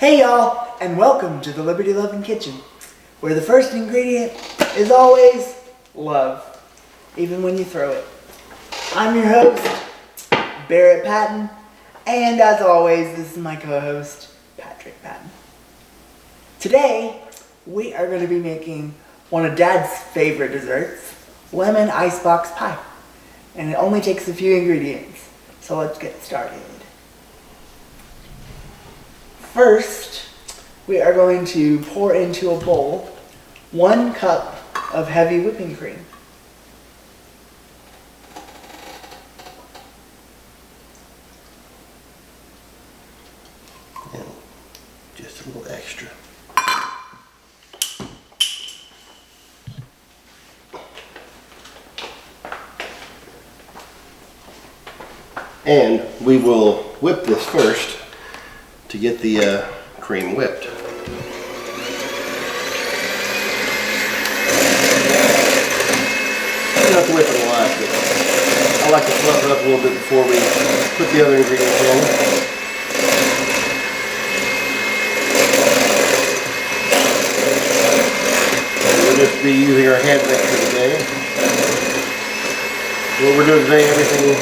Hey y'all, and welcome to the Liberty Lovin' Kitchen, where the first ingredient is always love, even when you throw it. I'm your host, Barrett Patton, and as always, this is my co-host, Patrick Patton. Today, we are going to be making one of Dad's favorite desserts, lemon icebox pie. And it only takes a few ingredients, so let's get started. First, we are going to pour into a bowl 1 cup of heavy whipping cream. And just a little extra. And we will whip this first to get the cream whipped. You don't have to whip it a lot, but I like to fluff it up a little bit before we put the other ingredients in. We'll just be using our hand mixer today. What we're doing today, everything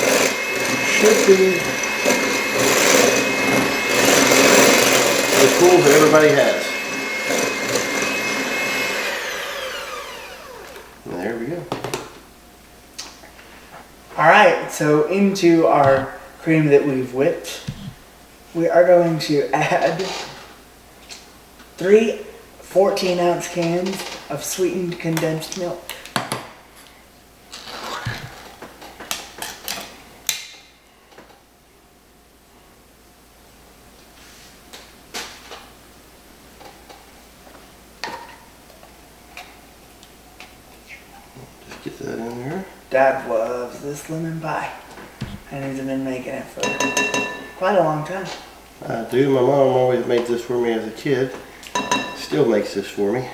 should be the tools that everybody has. And there we go. Alright, so into our cream that we've whipped, we are going to add 3 14-ounce cans of sweetened condensed milk. Get that in there. Dad loves this lemon pie, and he's been making it for quite a long time. I do. My mom always made this for me as a kid. Still makes this for me.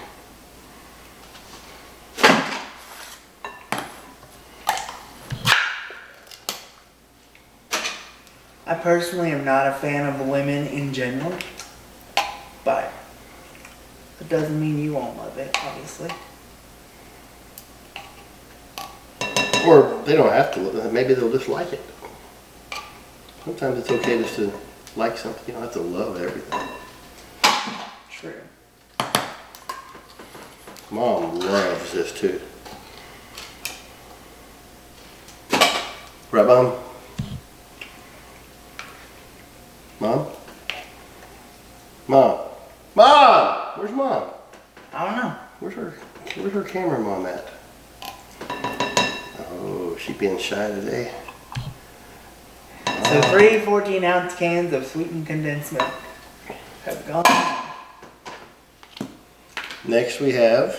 I personally am not a fan of lemon in general, but it doesn't mean you won't love it, obviously. Or they don't have to. Maybe they'll just like it. Sometimes it's okay just to like something. You don't have to love everything. True. Mom loves this too. Right, Mom? Mom? Mom? Mom! Where's Mom? I don't know. Where's her camera mom at? Oh, she being shy today. So 3 14-ounce cans of sweetened condensed milk have gone. Next we have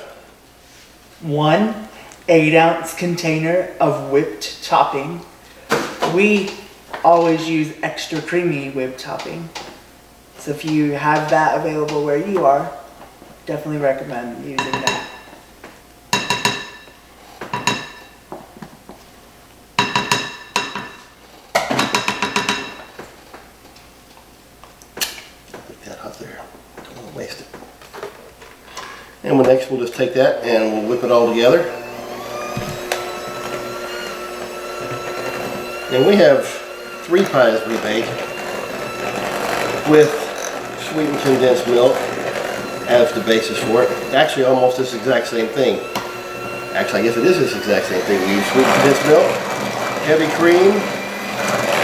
1 8-ounce container of whipped topping. We always use extra creamy whipped topping. So if you have that available where you are, definitely recommend using that. And next we'll just take that and we'll whip it all together. And we have 3 pies we make with sweetened condensed milk as the basis for it. Actually almost this exact same thing. Actually I guess it is this exact same thing. We use sweetened condensed milk, heavy cream,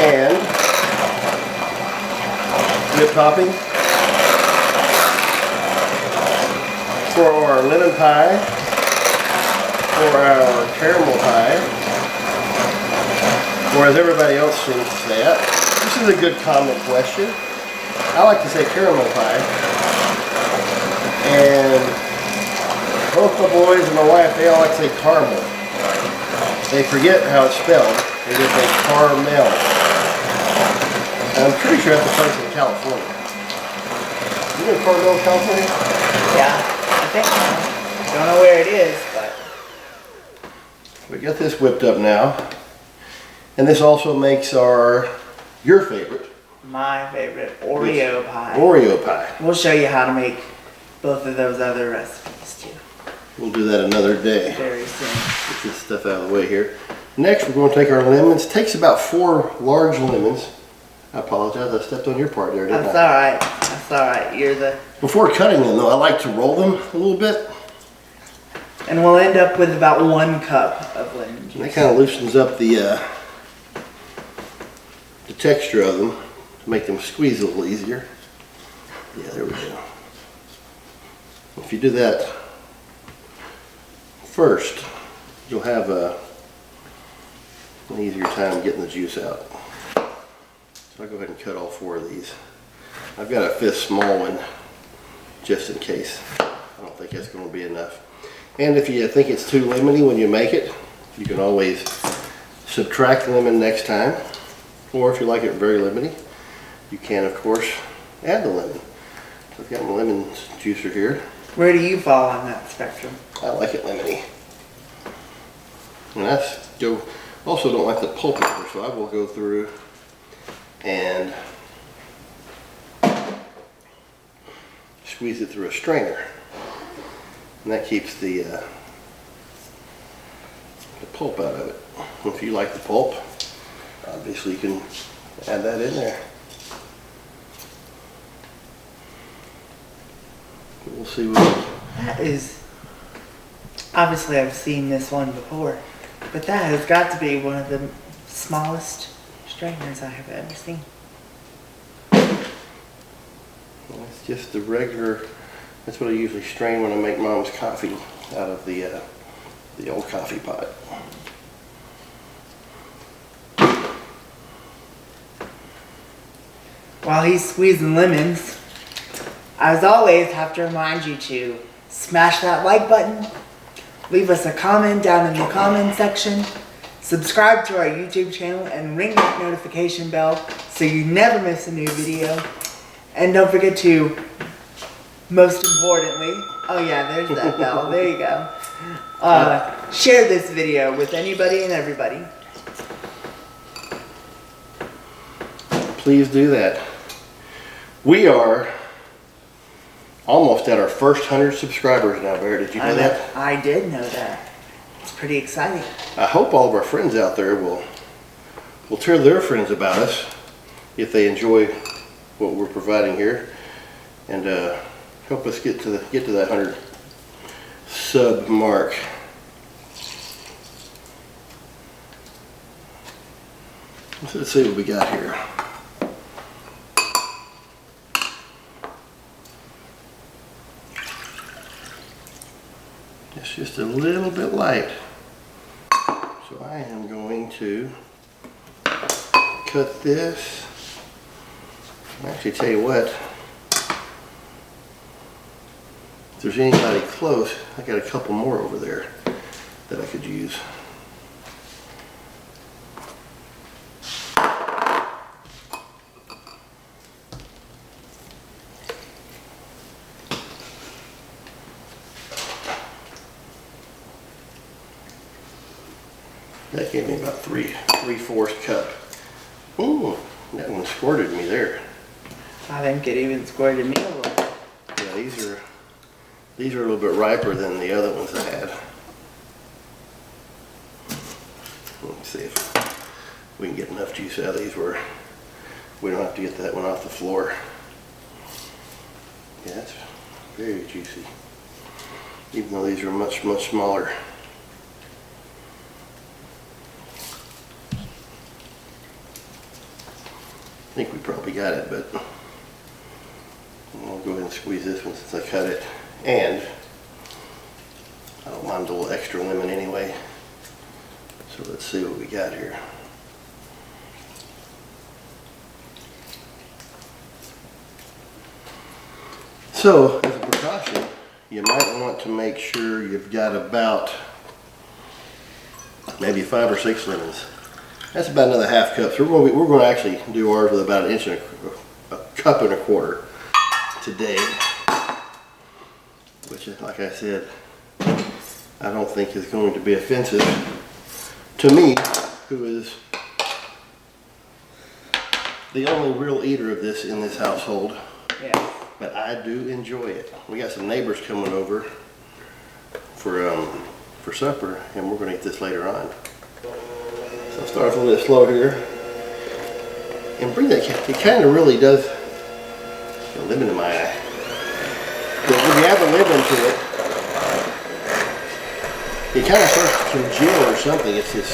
and whipped topping. For our lemon pie, for our caramel pie, or as everybody else seems to say it, this is a good comment question. I like to say caramel pie, and both my boys and my wife, they all like to say caramel. They forget how it's spelled, they just say caramel. And I'm pretty sure that's a place in California. You know Carmel, California? Yeah. I don't know where it is, but we got this whipped up now, and this also makes your favorite My favorite, Oreo pie. Oreo pie. We'll show you how to make both of those other recipes too. We'll do that another day. Very soon. Get this stuff out of the way here. Next, we're going to take our lemons. It takes about 4 large lemons. I apologize, I stepped on your part there, didn't I? That's alright. That's alright. You're the... Before cutting them, though, I like to roll them a little bit. And we'll end up with about 1 cup of lemon juice. And that kind of loosens up the texture of them to make them squeeze a little easier. Yeah, there we go. If you do that first, you'll have an easier time getting the juice out. So I'll go ahead and cut all 4 of these. I've got a 5th small one just in case. I don't think that's going to be enough. And if you think it's too lemony when you make it, you can always subtract lemon next time. Or if you like it very lemony, you can, of course, add the lemon. So I've got my lemon juicer here. Where do you fall on that spectrum? I like it lemony. And I also don't like the pulp either, so I will go through and squeeze it through a strainer. And that keeps the pulp out of it. If you like the pulp, obviously you can add that in there. We'll see what That is... Obviously I've seen this one before, but that has got to be one of the smallest strainers I have ever seen. It's just the regular, that's what I usually strain when I make Mom's coffee out of the old coffee pot. While he's squeezing lemons, as always, have to remind you to smash that like button, leave us a comment down in the comment section, subscribe to our YouTube channel, and ring that notification bell so you never miss a new video. And don't forget to, most importantly, oh yeah, there's that bell, there you go. Share this video with anybody and everybody. Please do that. We are almost at our first 100 subscribers now, Bear. Did you know that? I did know that. It's pretty exciting. I hope all of our friends out there will tell their friends about us if they enjoy what we're providing here, and help us get to that 100 sub mark. Let's see what we got here. It's just a little bit light. So I am going to cut this. Actually, tell you what, if there's anybody close, I got a couple more over there that I could use. That gave me about 3/4 cup. Ooh, that one squirted me there. I think it even squirted me a little bit. Yeah, these are a little bit riper than the other ones I had. Let's see if we can get enough juice out of these where we don't have to get that one off the floor. Yeah, that's very juicy. Even though these are much, much smaller. I think we probably got it, but I'll go ahead and squeeze this one since I cut it. And I don't mind a little extra lemon anyway. So let's see what we got here. So, as a precaution, you might want to make sure you've got about maybe 5 or 6 lemons. That's about another ½ cup. So we're going to actually do ours with about a cup and a quarter today, which is, like I said, I don't think is going to be offensive to me, who is the only real eater of this in this household. Yeah. But I do enjoy it. We got some neighbors coming over for supper, and we're gonna eat this later on. So I'll start off a little bit slow here. And bring that, it kind of really does, a lemon in my eye. But when you add the lemon to it, it kind of starts to congeal or something. It's this,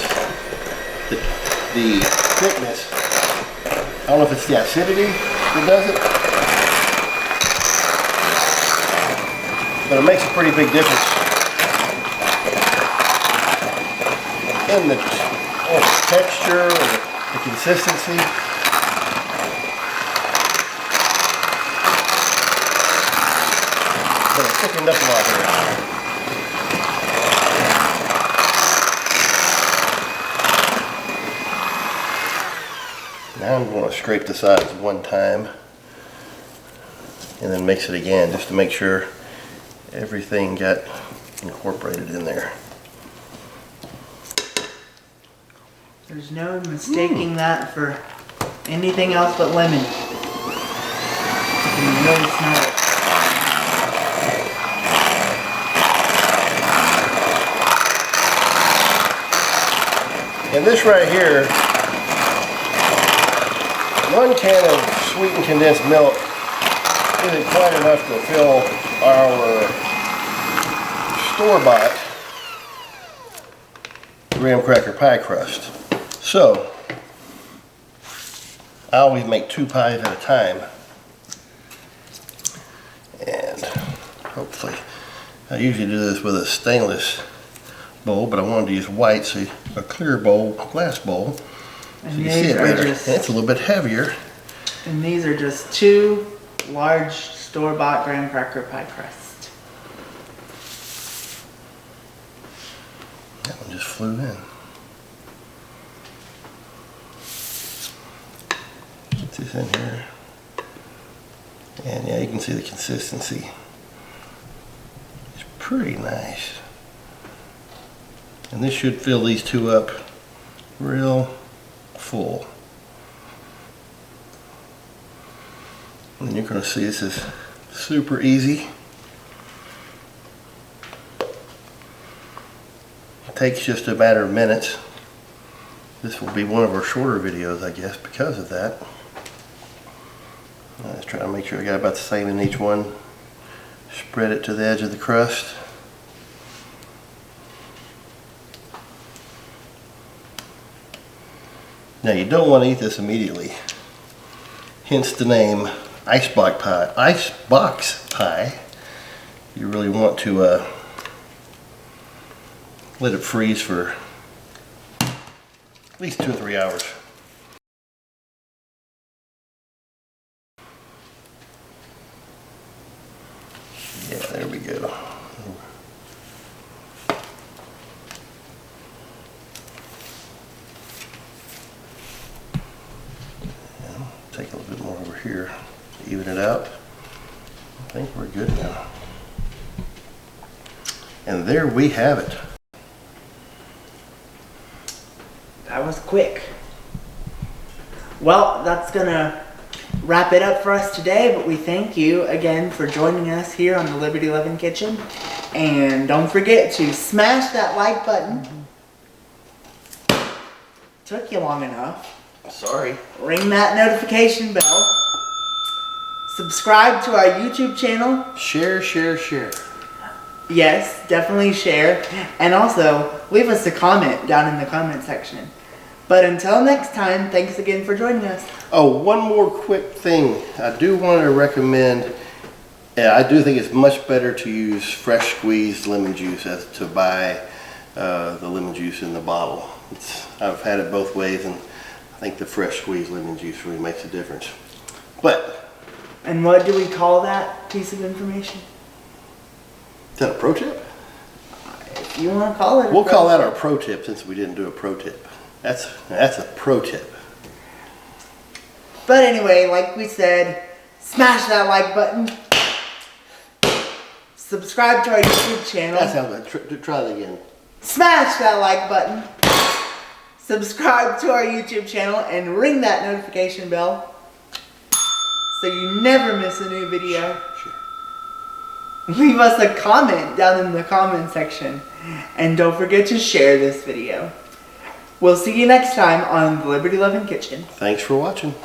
the thickness. I don't know if it's the acidity that does it, but it makes a pretty big difference in the texture or the consistency. But it's thickened up a lot here. Now I'm going to scrape the sides one time and then mix it again just to make sure everything got incorporated in there. There's no mistaking that for anything else but lemon. You can really smell it. And this right here, 1 can of sweetened condensed milk isn't quite enough to fill our store-bought graham cracker pie crust. So, I always make 2 pies at a time. And hopefully, I usually do this with a stainless bowl, but I wanted to use white, so a clear bowl, glass bowl. And so you see it better. And it's a little bit heavier. And these are just 2 large store-bought graham cracker pie crust. That one just flew in. Put this in here. And yeah, you can see the consistency. It's pretty nice. And this should fill these 2 up real full. And you're going to see this is super easy. It takes just a matter of minutes. This will be one of our shorter videos, I guess, because of that. Let's try to make sure I got about the same in each one. Spread it to the edge of the crust. Now you don't want to eat this immediately, hence the name Icebox pie. Icebox pie. You really want to let it freeze for at least 2 or 3 hours. Yeah, there we go. Take a little bit more over here to even it out. I think we're good now. And there we have it. That was quick. Well, that's gonna wrap it up for us today, but we thank you again for joining us here on the Liberty Lovin Kitchen. And don't forget to smash that like button. Took you long enough. Sorry. Ring that notification bell. Subscribe to our YouTube channel. Share, share, share. Yes, definitely share. And also, leave us a comment down in the comment section. But until next time, thanks again for joining us. Oh, one more quick thing. I do want to recommend, I do think it's much better to use fresh squeezed lemon juice as to buy the lemon juice in the bottle. I've had it both ways, and I think the fresh squeezed lemon juice really makes a difference. But. And what do we call that piece of information? Is that a pro tip? If you want to call it. We'll call that our pro tip since we didn't do a pro tip. That's a pro tip. But anyway, like we said, smash that like button. Subscribe to our YouTube channel. That sounds good. Try that again. Smash that like button. Subscribe to our YouTube channel and ring that notification bell. so you never miss a new video. Sure. Leave us a comment down in the comment section. And don't forget to share this video. We'll see you next time on the Liberty Lovin' Kitchen. Thanks for watching.